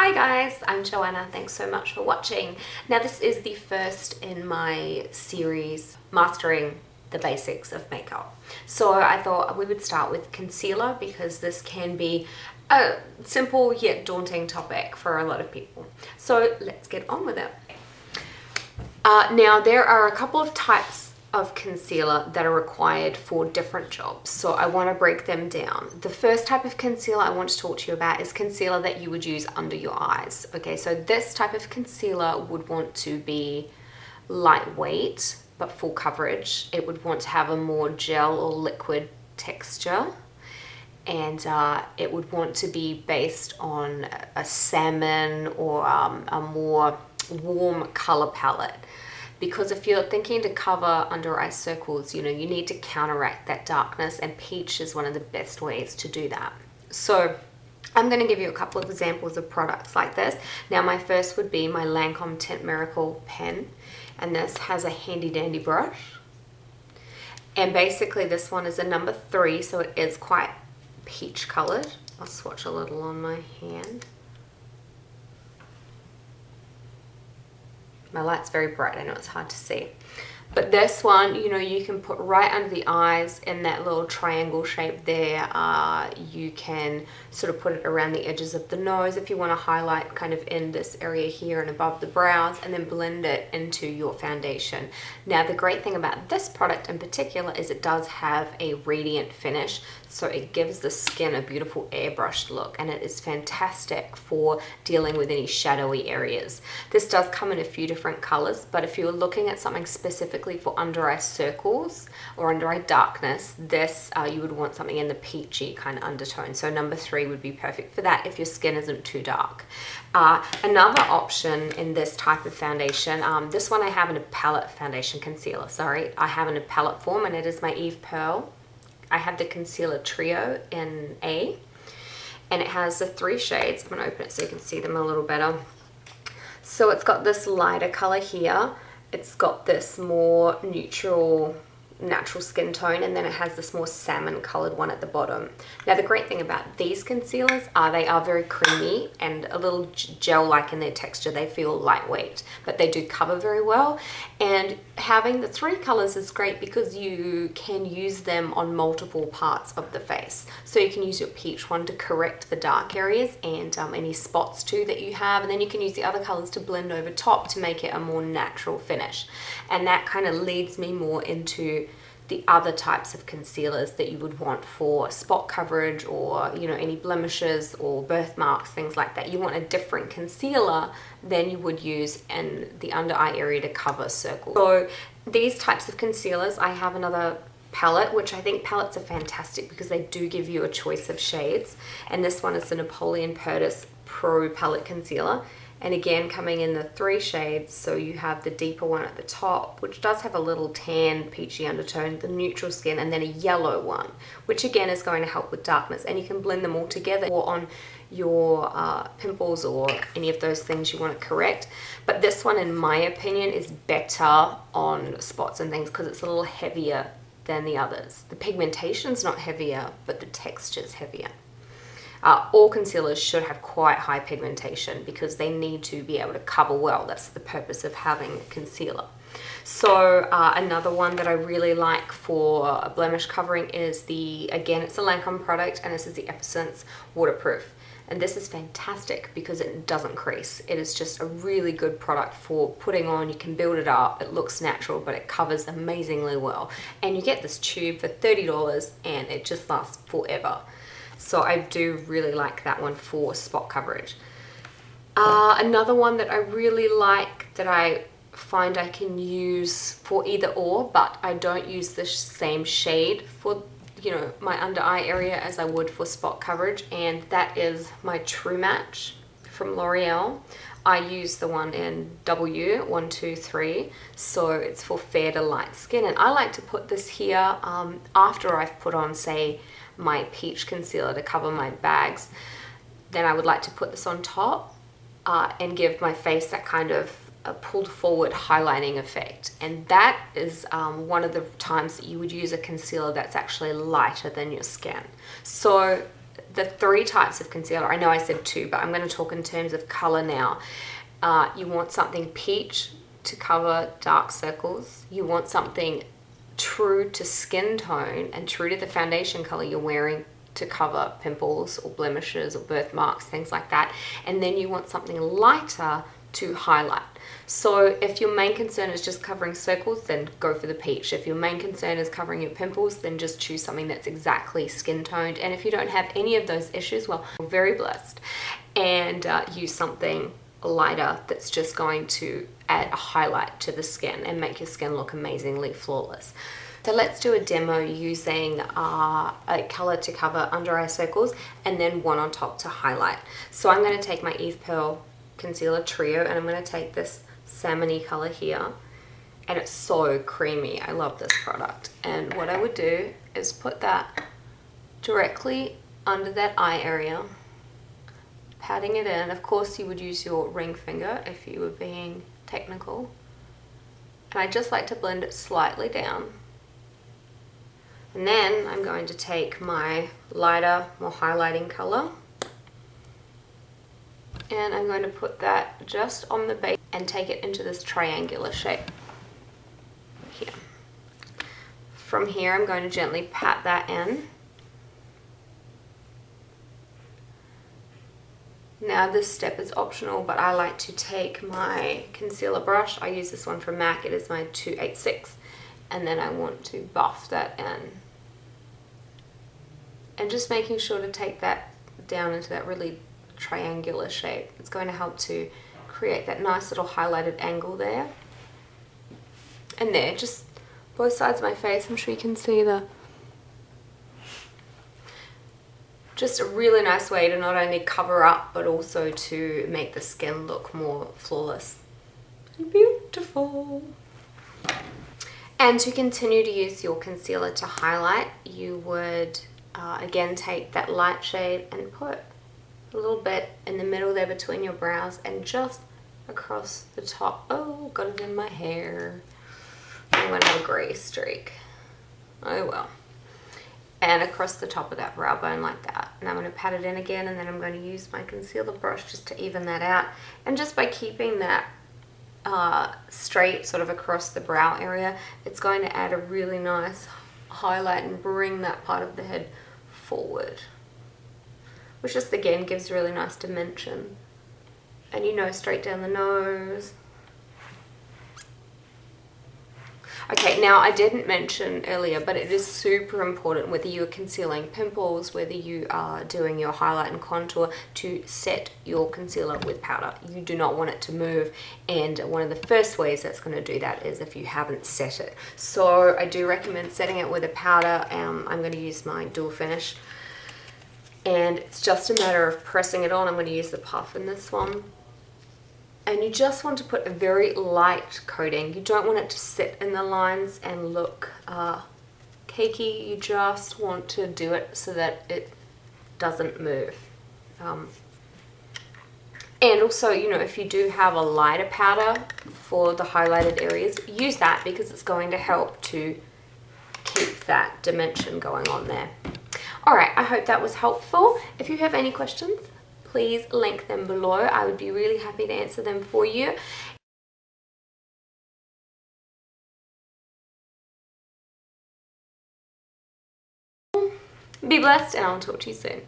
Hi guys, I'm Joanna. Thanks so much for watching. Now this is the first in my series Mastering the Basics of Makeup. So I thought we would start with concealer because this can be a simple yet daunting topic for a lot of people. So let's get on with it. Now there are a couple of types of concealer that are required for different jobs, so I want to break them down. The first type of concealer I want to talk to you about is concealer that you would use under your eyes. Okay, so this type of concealer would want to be lightweight but full coverage. It would want to have a more gel or liquid texture, and it would want to be based on a salmon or a more warm color palette. Because if you're thinking to cover under eye circles, you need to counteract that darkness, and peach is one of the best ways to do that. So I'm going to give you a couple of examples of products like this. Now my first would be my Lancome Tint Miracle pen, and this has a handy dandy brush. And basically this one is a number 3, so it is quite peach colored. I'll swatch a little on my hand. My light's very bright, I know it's hard to see. But this one, you can put right under the eyes in that little triangle shape there. You can sort of put it around the edges of the nose if you want to highlight kind of in this area here and above the brows, and then blend it into your foundation. Now the great thing about this product in particular is it does have a radiant finish, so it gives the skin a beautiful airbrushed look, and it is fantastic for dealing with any shadowy areas. This does come in a few different colors, but if you're looking at something specifically for under eye circles or under eye darkness, this you would want something in the peachy kind of undertone. So number 3 would be perfect for that if your skin isn't too dark. Another option in this type of foundation, this one I have in a palette foundation concealer, sorry, I have in a palette form, and it is my Eve Pearl. I have the concealer trio in A, and it has the 3 shades. I'm going to open it so you can see them a little better. So it's got this lighter color here, it's got this more neutral natural skin tone, and then it has this more salmon colored one at the bottom. Now the great thing about these concealers are they are very creamy and a little gel-like in their texture. They feel lightweight, but they do cover very well. And having the 3 colors is great because you can use them on multiple parts of the face. So you can use your peach one to correct the dark areas and any spots too that you have, and then you can use the other colors to blend over top to make it a more natural finish. And that kind of leads me more into the other types of concealers that you would want for spot coverage or any blemishes or birthmarks, things like that. You want a different concealer than you would use in the under eye area to cover circles. So these types of concealers, I have another palette, which I think palettes are fantastic because they do give you a choice of shades, and this one is the Napoleon Purtis Pro Palette Concealer. And again, coming in the 3 shades, so you have the deeper one at the top, which does have a little tan, peachy undertone, the neutral skin, and then a yellow one, which again is going to help with darkness. And you can blend them all together or on your pimples or any of those things you want to correct. But this one, in my opinion, is better on spots and things because it's a little heavier than the others. The pigmentation's not heavier, but the texture's heavier. All concealers should have quite high pigmentation because they need to be able to cover well. That's the purpose of having a concealer. So another one that I really like for a blemish covering is again, it's a Lancome product, and this is the Essence Waterproof. And this is fantastic because it doesn't crease. It is just a really good product for putting on. You can build it up, it looks natural, but it covers amazingly well. And you get this tube for $30 and it just lasts forever. So I do really like that one for spot coverage. Another one that I really like that I find I can use for either or, but I don't use the same shade for my under eye area as I would for spot coverage, and that is my True Match from L'Oreal. I use the one in W123, so it's for fair to light skin, and I like to put this here after I've put on, say, my peach concealer to cover my bags. Then I would like to put this on top and give my face that kind of a pulled forward highlighting effect, and that is one of the times that you would use a concealer that's actually lighter than your skin. So the 3 types of concealer, I know I said 2, but I'm going to talk in terms of color now. You want something peach to cover dark circles. You want something true to skin tone and true to the foundation color you're wearing to cover pimples or blemishes or birthmarks, things like that. And then you want something lighter to highlight. So if your main concern is just covering circles, then go for the peach. If your main concern is covering your pimples, then just choose something that's exactly skin toned. And if you don't have any of those issues, well, you're very blessed. And use something lighter that's just going to add a highlight to the skin and make your skin look amazingly flawless. So let's do a demo using a color to cover under eye circles and then one on top to highlight. So I'm going to take my Eve Pearl Concealer Trio and I'm going to take this salmony color here, and it's so creamy. I love this product. And what I would do is put that directly under that eye area, patting it in. Of course you would use your ring finger if you were being technical. And I just like to blend it slightly down. And then I'm going to take my lighter, more highlighting color, and I'm going to put that just on the base and take it into this triangular shape here. From here I'm going to gently pat that in. Now this step is optional, but I like to take my concealer brush. I use this one from MAC. It is my 286. And then I want to buff that in. And just making sure to take that down into that really triangular shape. It's going to help to create that nice little highlighted angle there. And there, just both sides of my face. I'm sure you can see just a really nice way to not only cover up, but also to make the skin look more flawless and beautiful. And to continue to use your concealer to highlight, you would again take that light shade and put a little bit in the middle there between your brows and just across the top. Oh, got it in my hair. I'm going to have a grey streak. Oh well. And across the top of that brow bone like that. And I'm going to pat it in again, and then I'm going to use my concealer brush just to even that out. And just by keeping that straight sort of across the brow area, it's going to add a really nice highlight and bring that part of the head forward, which just again gives really nice dimension. And you know, straight down the nose. Okay, now I didn't mention earlier, but it is super important whether you're concealing pimples, whether you are doing your highlight and contour, to set your concealer with powder. You do not want it to move, and one of the first ways that's going to do that is if you haven't set it. So I do recommend setting it with a powder. I'm going to use my dual finish, and it's just a matter of pressing it on. I'm going to use the puff in this one. And you just want to put a very light coating. You don't want it to sit in the lines and look cakey. You just want to do it so that it doesn't move. And also, you know, if you do have a lighter powder for the highlighted areas, use that because it's going to help to keep that dimension going on there. All right, I hope that was helpful. If you have any questions, please link them below. I would be really happy to answer them for you. Be blessed, and I'll talk to you soon.